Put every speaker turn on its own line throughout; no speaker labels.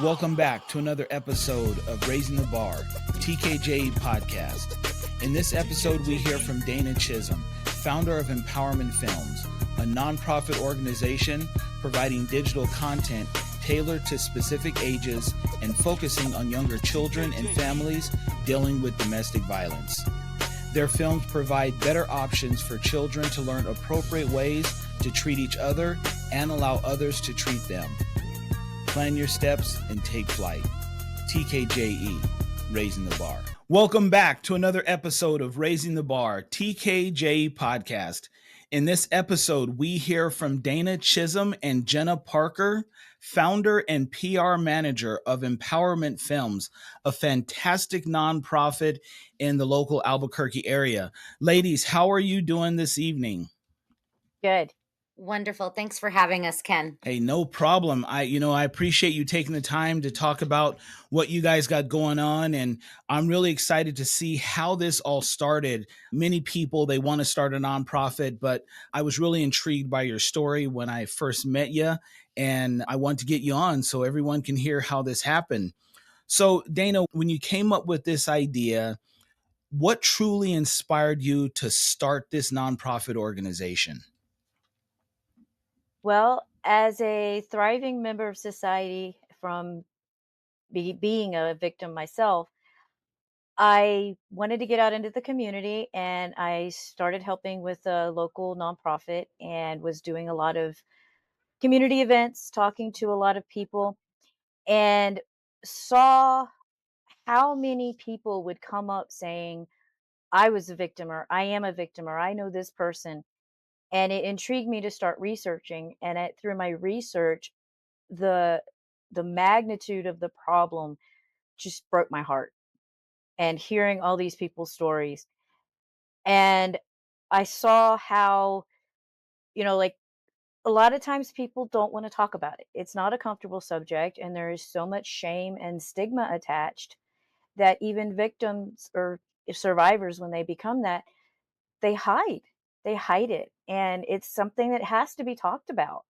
Welcome back to another episode of Raising the Bar, TKJ podcast. In this episode, we hear from Dana Chisholm, founder of Empowerment Films, a nonprofit organization providing digital content tailored to specific ages and focusing on younger children and families dealing with domestic violence. Their films provide better options for children to learn appropriate ways to treat each other and allow others to treat them. Plan your steps and take flight. TKJE, Raising the Bar. Welcome back to another episode of Raising the Bar, TKJ podcast. In this episode, we hear from Dana Chisholm and Jenna Parker, founder and PR manager of Empowerment Films, a fantastic nonprofit in the local Albuquerque area. Ladies, how are you doing this evening?
Good.
Wonderful. Thanks for having us, Ken.
Hey, no problem. I appreciate you taking the time to talk about what you guys got going on. And I'm really excited to see how this all started. Many people, they want to start a nonprofit, but I was really intrigued by your story when I first met you. And I want to get you on so everyone can hear how this happened. So, Dana, when you came up with this idea, what truly inspired you to start this nonprofit organization?
Well, as a thriving member of society from being a victim myself, I wanted to get out into the community and I started helping with a local nonprofit and was doing a lot of community events, talking to a lot of people, and saw how many people would come up saying, I was a victim, or I am a victim, or I know this person. And it intrigued me to start researching. And through my research, the the magnitude of the problem just broke my heart, and hearing all these people's stories, and I saw how, like, a lot of times people don't want to talk about it. It's not a comfortable subject, and there is so much shame and stigma attached that even victims or survivors, when they become that, they hide it, and it's something that has to be talked about.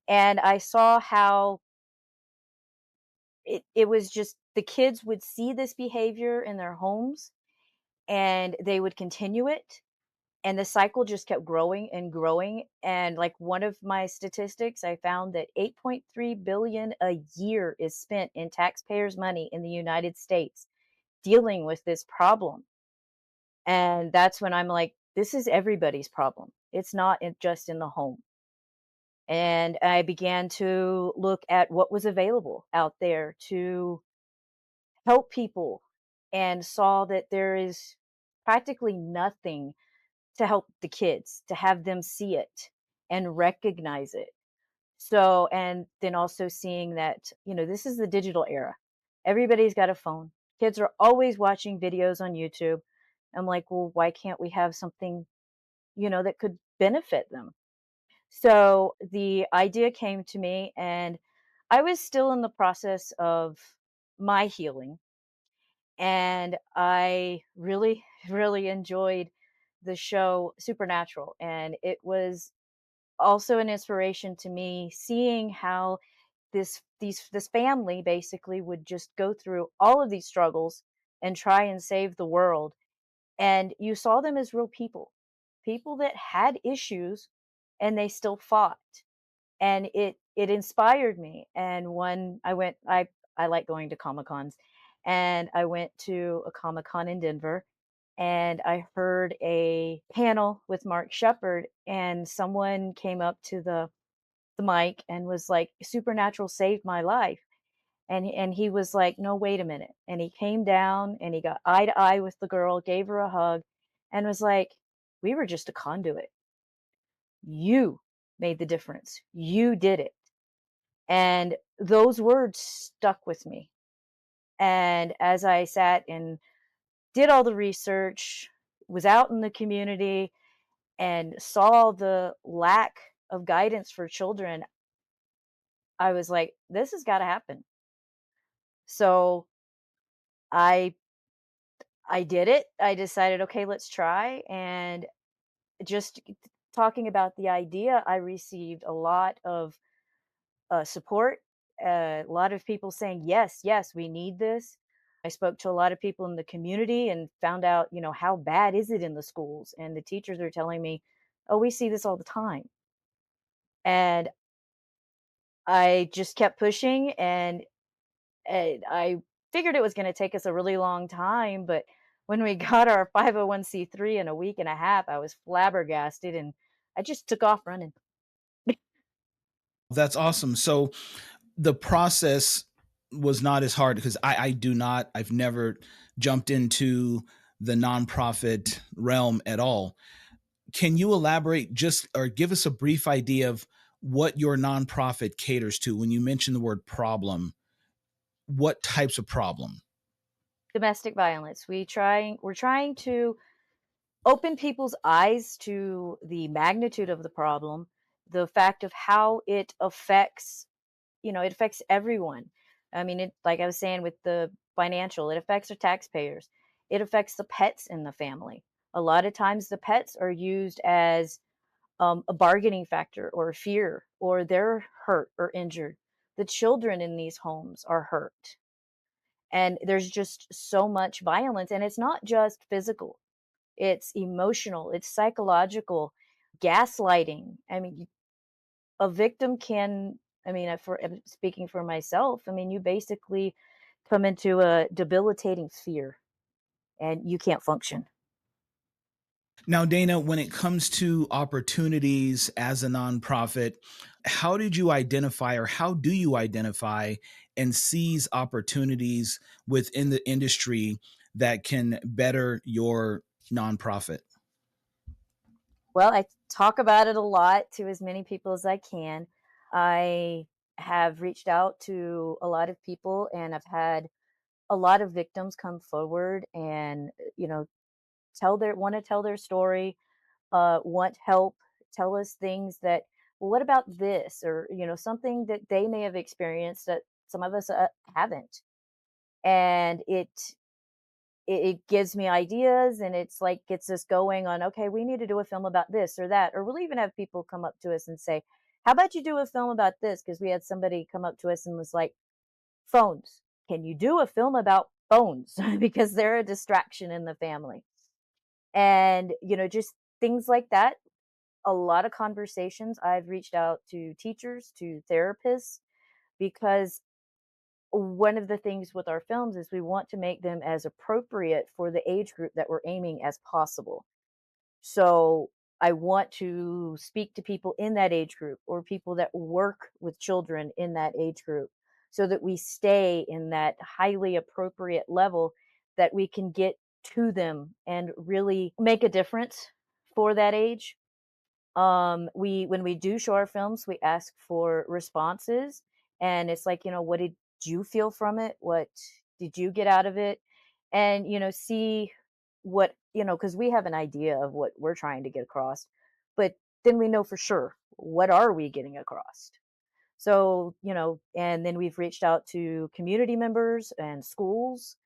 And I saw how it was just the kids would see this behavior in their homes and they would continue it, and the cycle just kept growing and growing. And like, one of my statistics, I found that 8.3 billion a year is spent in taxpayers' money in the United States dealing with this problem. And that's when I'm like, this is everybody's problem. It's not just in the home. And I began to look at what was available out there to help people, and saw that there is practically nothing to help the kids, to have them see it and recognize it. So, and then also seeing that, this is the digital era. Everybody's got a phone. Kids are always watching videos on YouTube. I'm like, well, why can't we have something, that could benefit them? So the idea came to me, and I was still in the process of my healing. And I really, really enjoyed the show Supernatural. And it was also an inspiration to me, seeing how this family basically would just go through all of these struggles and try and save the world. And you saw them as real people, people that had issues, and they still fought. And it inspired me. And when I like going to Comic Cons, and I went to a Comic Con in Denver, and I heard a panel with Mark Shepard, and someone came up to the mic and was like, Supernatural saved my life. And he was like, no, wait a minute. And he came down and he got eye to eye with the girl, gave her a hug, and was like, we were just a conduit. You made the difference. You did it. And those words stuck with me. And as I sat and did all the research, was out in the community, and saw the lack of guidance for children, I was like, this has got to happen. So I I did it. I decided, okay, let's try. And just talking about the idea, I received a lot of support. A lot of people saying, yes, yes, we need this. I spoke to a lot of people in the community and found out, how bad is it in the schools? And the teachers are telling me, oh, we see this all the time. And I just kept pushing, and I figured it was going to take us a really long time. But when we got our 501c3 in a week and a half, I was flabbergasted and I just took off running.
That's awesome. So the process was not as hard because I do not, I've never jumped into the nonprofit realm at all. Can you elaborate just or give us a brief idea of what your nonprofit caters to? When you mention the word problem, what types of problem?
Domestic violence. We're trying to open people's eyes to the magnitude of the problem, the fact of how it affects, it affects everyone. I mean, it like I was saying with the financial, it affects the taxpayers. It affects the pets in the family. A lot of times the pets are used as a bargaining factor or fear, or they're hurt or injured. The children in these homes are hurt. And there's just so much violence. And it's not just physical, it's emotional, it's psychological, gaslighting. I mean, a victim can, I mean, for speaking for myself, I mean, you basically come into a debilitating fear and you can't function.
Now, Dana, when it comes to opportunities as a nonprofit, how did you identify or how do you identify and seize opportunities within the industry that can better your nonprofit?
Well, I talk about it a lot to as many people as I can. I have reached out to a lot of people and I've had a lot of victims come forward and, want to tell their story, want help, tell us things that, well, what about this? Or, something that they may have experienced that some of us haven't. And it gives me ideas and it's like gets us going on, okay, we need to do a film about this or that. Or we'll even have people come up to us and say, how about you do a film about this? Because we had somebody come up to us and was like, phones. Can you do a film about phones? Because they're a distraction in the family. And, just things like that. A lot of conversations. I've reached out to teachers, to therapists, because one of the things with our films is we want to make them as appropriate for the age group that we're aiming as possible. So I want to speak to people in that age group or people that work with children in that age group so that we stay in that highly appropriate level that we can get to them and really make a difference for that age. We when we do show our films, we ask for responses, and it's like, what did you feel from it? What did you get out of it? And see what, because we have an idea of what we're trying to get across, but then we know for sure what are we getting across. So, and then we've reached out to community members and schools,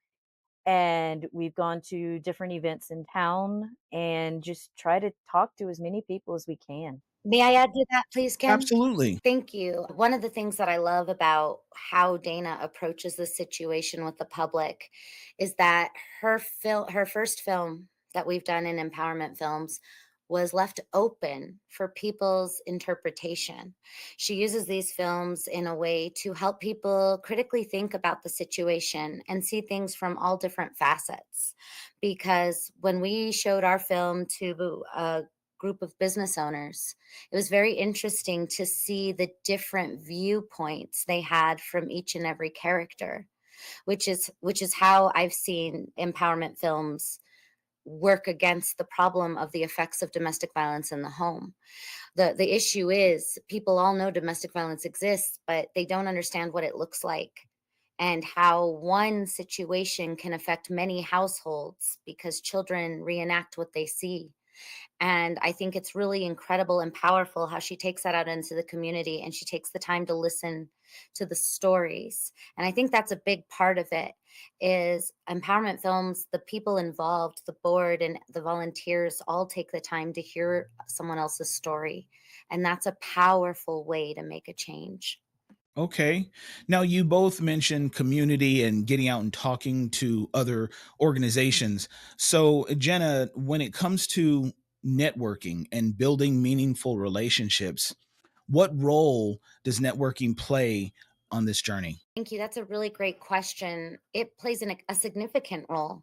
and we've gone to different events in town and just try to talk to as many people as we can.
May I add to that, please, Ken?
Absolutely.
Thank you. One of the things that I love about how Dana approaches the situation with the public is that her first film that we've done in empowerment films was left open for people's interpretation. She uses these films in a way to help people critically think about the situation and see things from all different facets. Because when we showed our film to a group of business owners, it was very interesting to see the different viewpoints they had from each and every character, which is how I've seen empowerment films work against the problem of the effects of domestic violence in the home. The issue is people all know domestic violence exists, but they don't understand what it looks like and how one situation can affect many households because children reenact what they see. And I think it's really incredible and powerful how she takes that out into the community and she takes the time to listen to the stories. And I think that's a big part of it is empowerment films, the people involved, the board and the volunteers all take the time to hear someone else's story. And that's a powerful way to make a change.
Okay. Now, you both mentioned community and getting out and talking to other organizations. So, Jenna, when it comes to networking and building meaningful relationships, what role does networking play on this journey?
Thank you. That's a really great question. It plays a significant role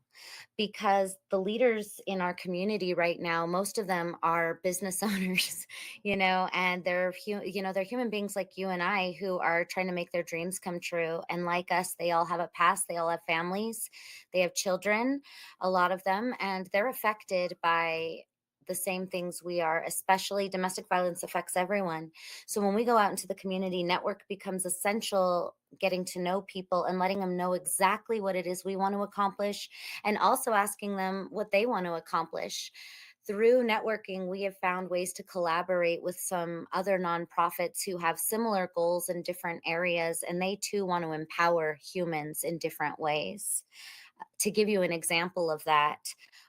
because the leaders in our community right now, most of them are business owners, and they're human beings like you and I who are trying to make their dreams come true. And like us, they all have a past, they all have families, they have children, a lot of them, and they're affected by the same things we are, especially domestic violence affects everyone. So when we go out into the community, network becomes essential, getting to know people and letting them know exactly what it is we want to accomplish, and also asking them what they want to accomplish. Through networking, we have found ways to collaborate with some other nonprofits who have similar goals in different areas, and they too want to empower humans in different ways. To give you an example of that,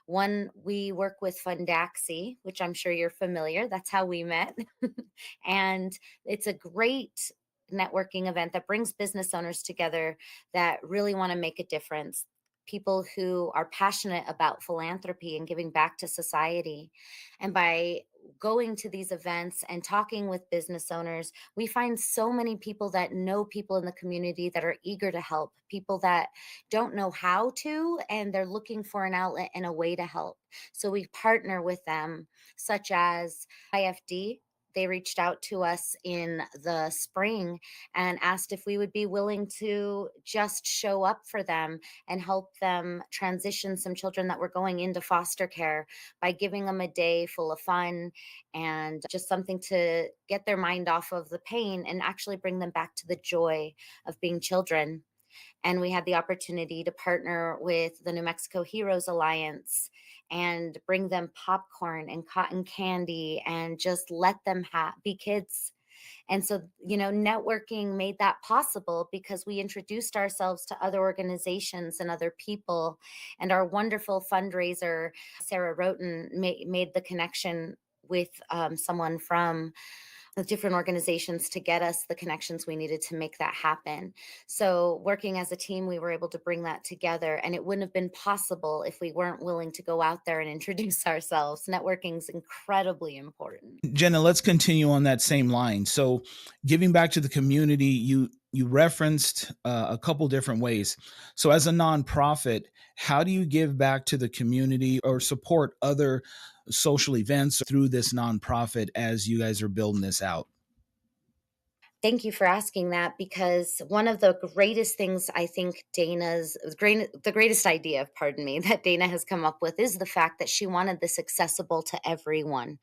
one, we work with Fundaxi, which I'm sure you're familiar. That's how we met. And it's a great networking event that brings business owners together that really want to make a difference. People who are passionate about philanthropy and giving back to society. And by going to these events and talking with business owners, we find so many people that know people in the community that are eager to help, people that don't know how to, and they're looking for an outlet and a way to help. So we partner with them, such as IFD. They reached out to us in the spring and asked if we would be willing to just show up for them and help them transition some children that were going into foster care by giving them a day full of fun and just something to get their mind off of the pain and actually bring them back to the joy of being children. And we had the opportunity to partner with the New Mexico Heroes Alliance and bring them popcorn and cotton candy and just let them be kids. And so, networking made that possible because we introduced ourselves to other organizations and other people. And our wonderful fundraiser, Sarah Roten, made the connection with someone from the different organizations to get us the connections we needed to make that happen. So, working as a team, we were able to bring that together, and it wouldn't have been possible if we weren't willing to go out there and introduce ourselves. Networking is incredibly important.
Jenna, let's continue on that same line. So, giving back to the community, you referenced a couple different ways. So, as a nonprofit, how do you give back to the community or support other social events through this nonprofit as you guys are building this out?
Thank you for asking that, because one of the greatest things I think the greatest idea, pardon me, that Dana has come up with is the fact that she wanted this accessible to everyone.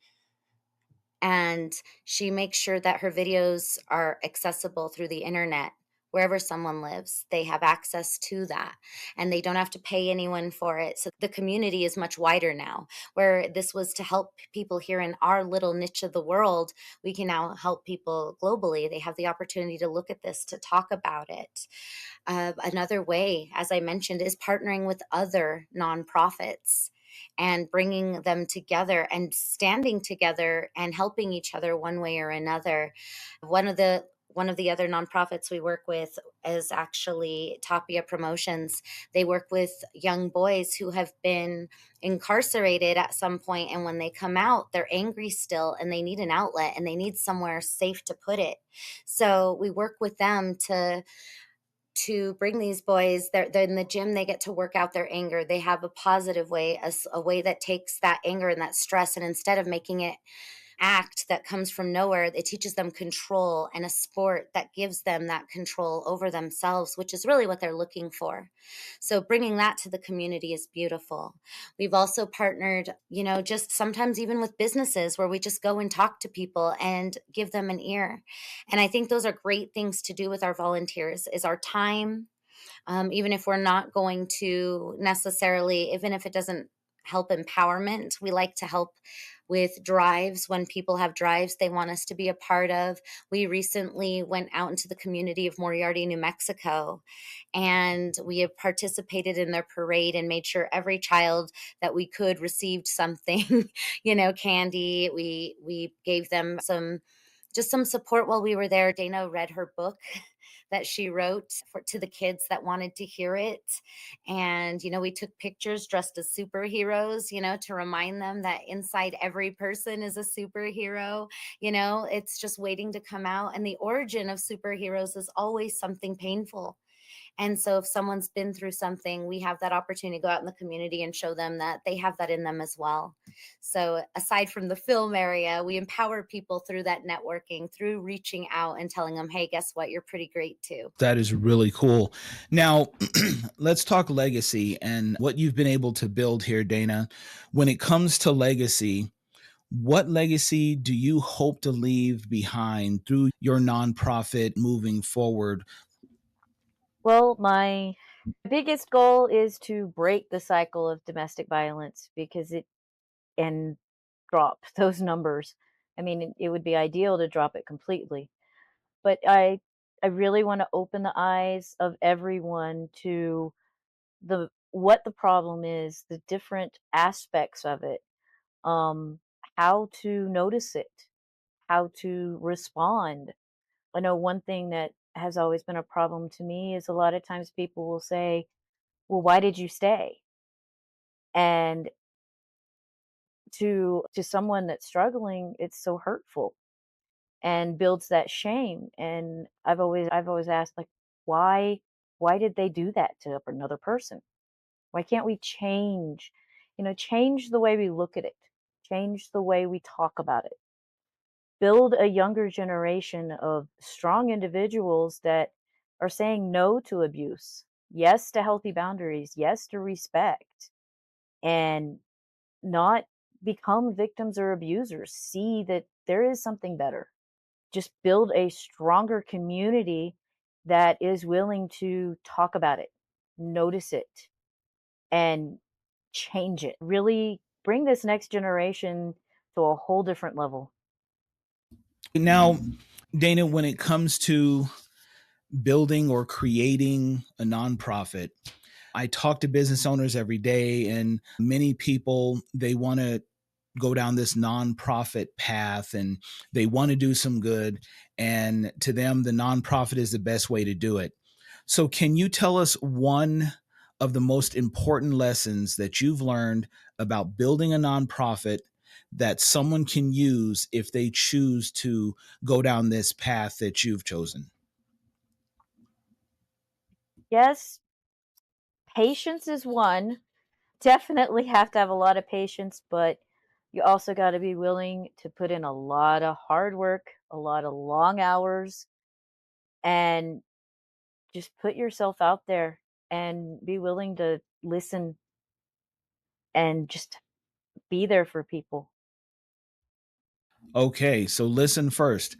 And she makes sure that her videos are accessible through the internet. Wherever someone lives, they have access to that and they don't have to pay anyone for it. So the community is much wider now. Where this was to help people here in our little niche of the world, we can now help people globally. They have the opportunity to look at this, to talk about it. Another way, as I mentioned, is partnering with other nonprofits and bringing them together and standing together and helping each other one way or another. One of the other nonprofits we work with is actually Tapia Promotions. They work with young boys who have been incarcerated at some point, and when they come out, they're angry still and they need an outlet and they need somewhere safe to put it. So we work with them to bring these boys, they're in the gym, they get to work out their anger. They have a positive way, a way that takes that anger and that stress, and instead of making it act that comes from nowhere, it teaches them control, and a sport that gives them that control over themselves, which is really what they're looking for. So bringing that to the community is beautiful. We've also partnered, just sometimes even with businesses, where we just go and talk to people and give them an ear. And I think those are great things to do with our volunteers, is our time, even if we're not going to necessarily, even if it doesn't help empowerment, we like to help with drives. When people have drives they want us to be a part of. We recently went out into the community of Moriarty, New Mexico, and we have participated in their parade and made sure every child that we could received something, candy. We gave them some just some support while we were there. Dana read her book that she wrote to the kids that wanted to hear it. And, we took pictures dressed as superheroes, to remind them that inside every person is a superhero. It's just waiting to come out. And the origin of superheroes is always something painful. And so if someone's been through something, we have that opportunity to go out in the community and show them that they have that in them as well. So aside from the film area, we empower people through that networking, through reaching out and telling them, hey, guess what? You're pretty great too.
That is really cool. Now, let's talk legacy and what you've been able to build here, Dana. When it comes to legacy, what legacy do you hope to leave behind through your nonprofit moving forward?
Well, my biggest goal is to break the cycle of domestic violence because and drop those numbers. I mean, it would be ideal to drop it completely, but I really want to open the eyes of everyone to the what the problem is, the different aspects of it, um, how to notice it, how to respond. I know one thing that has always been a problem to me is a lot of times people will say, "Well, why did you stay?" And to someone that's struggling, it's so hurtful and builds that shame. And I've always asked, like, why did they do that to another person? Why can't we change the way we look at it, change the way we talk about it, build a younger generation of strong individuals that are saying no to abuse, yes to healthy boundaries, yes to respect, and not become victims or abusers. See that there is something better. Just build a stronger community that is willing to talk about it, notice it, and change it. Really bring this next generation to a whole different level.
Now, Dana, when it comes to building or creating a nonprofit, I talk to business owners every day, and many people, they want to go down this nonprofit path and they want to do some good. And to them, the nonprofit is the best way to do it. So, can you tell us one of the most important lessons that you've learned about building a nonprofit that someone can use if they choose to go down this path that you've chosen?
Yes, patience is one. Definitely have to have a lot of patience, but you also got to be willing to put in a lot of hard work, a lot of long hours, and just put yourself out there and be willing to listen and just be there for people.
Okay, so listen first.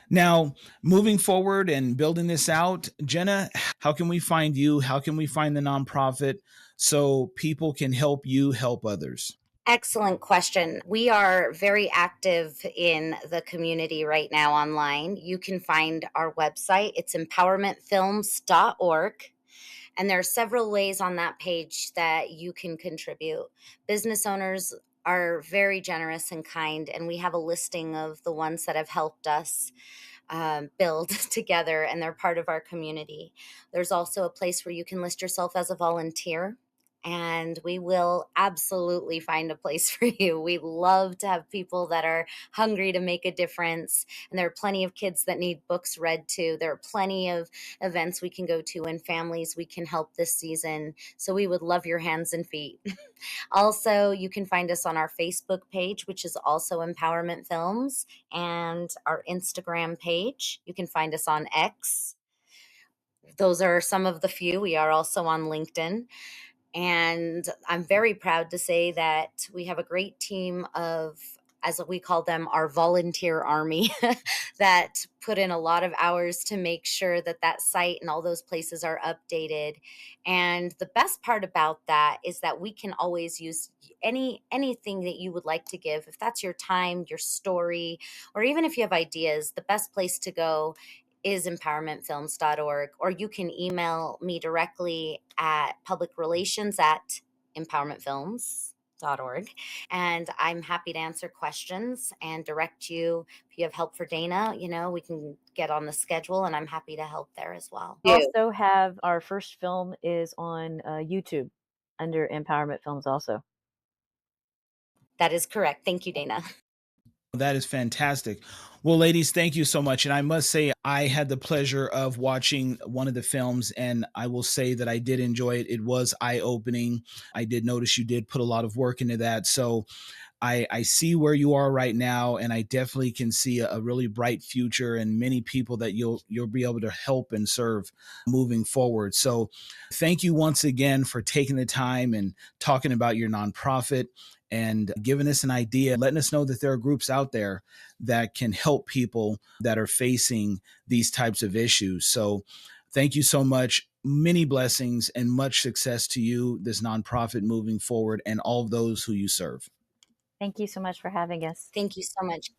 Now, moving forward and building this out, Jenna, how can we find you? How can we find the nonprofit so people can help you help others?
Excellent question. We are very active in the community right now online. You can find our website. It's empowermentfilms.org. And there are several ways on that page that you can contribute. Business owners are very generous and kind, and we have a listing of the ones that have helped us build together, and they're part of our community. There's also a place where you can list yourself as a volunteer. And we will absolutely find a place for you. We love to have people that are hungry to make a difference. And there are plenty of kids that need books read to. There are plenty of events we can go to and families we can help this season. So we would love your hands and feet. Also, you can find us on our Facebook page, which is also Empowerment Films, and our Instagram page. You can find us on X. Those are some of the few. We are also on LinkedIn. And I'm very proud to say that we have a great team of, as we call them, our volunteer army that put in a lot of hours to make sure that that site and all those places are updated. And the best part about that is that we can always use anything that you would like to give. If that's your time, your story, or even if you have ideas, the best place to go is empowermentfilms.org, or you can email me directly at public relations at Empowerment Films. org. And I'm happy to answer questions and direct you. If you have help for Dana, we can get on the schedule, and I'm happy to help there as well.
We also have our first film is on YouTube under Empowerment Films also.
That is correct. Thank you, Dana.
That is fantastic. Well, ladies, thank you so much. And I must say, I had the pleasure of watching one of the films, and I will say that I did enjoy it. It was eye opening. I did notice you did put a lot of work into that. So I see where you are right now, and I definitely can see a really bright future and many people that you'll be able to help and serve moving forward. So thank you once again for taking the time and talking about your nonprofit and giving us an idea, letting us know that there are groups out there that can help people that are facing these types of issues. So thank you so much. Many blessings and much success to you, this nonprofit moving forward, and all of those who you serve.
Thank you so much for having us.
Thank you so much.